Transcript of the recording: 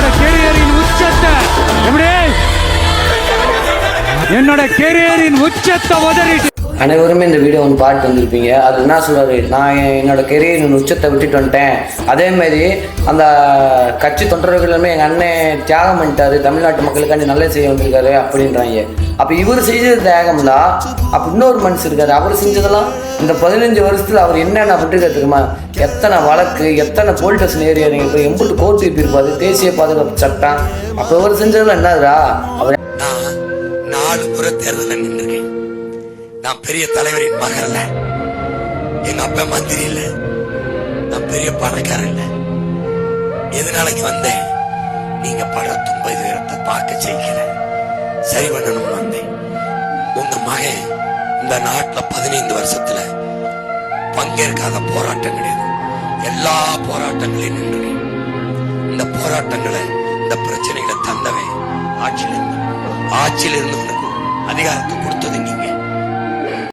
என்னோட கெரியரின் உச்சத்தை என்னோட கெரியரின் உச்சத்தை உதறிட்டு. அனைவருமே இந்த வீடியோ ஒன்று பார்த்து வந்திருப்பீங்க. அது என்ன சொல்றாரு, நான் என்னோட கெரியரின் உச்சத்தை விட்டுட்டு வந்துட்டேன். அதேமாதிரி அந்த கட்சி தொண்டர்களுமே எங்கள் அண்ணன் தியாகம் பண்ணிட்டாரு, தமிழ்நாட்டு மக்களுக்காண்டி நல்லது செய்ய வந்திருக்காரு அப்படின்றாங்க. அப்போ இவர் செஞ்சது தியாகம் தான். அப்போ இன்னொரு மனுஷன் இருக்காரு, அவர் செஞ்சதெல்லாம் இந்த 15 வருஷத்தில் அவர் என்னென்ன பண்ணிருக்காரு தெரியுமா? எத்தனை வழக்கு, எத்தனை போலீஸ் ஸ்டேஷன் ஏரியா, நீங்கள் போய் எம்பிட்டு கோர்ட்டு இருப்பாரு, தேசிய பாதுகாப்பு சட்டம். அப்போ அவர் செஞ்சதெல்லாம் என்னதுரா? அவர் 4 முறை தேர்தலில் நின்றுருக்கேன். நான் பெரிய தலைவரின் மகன் இல்ல, எங்க அப்பா மந்திரி இல்ல, நான் பெரிய பணக்காரன் இல்ல. எதனாலக்கு வந்தேன்? நீங்க படுற துன்ப துயரத்தை பார்க்க செய்யல, சரி பண்ணணும்னு வந்தேன். உங்க மகன் இந்த நாட்டுல 15 வருஷத்துல பங்கேற்காத போராட்டம் கிடையாது. எல்லா போராட்டங்களையும் நின்றுருக்கேன். இந்த போராட்டங்களை, இந்த பிரச்சனைகளை தந்தவன் ஆட்சியில் இருந்து உனக்கு அதிகாரத்தை கொடுத்து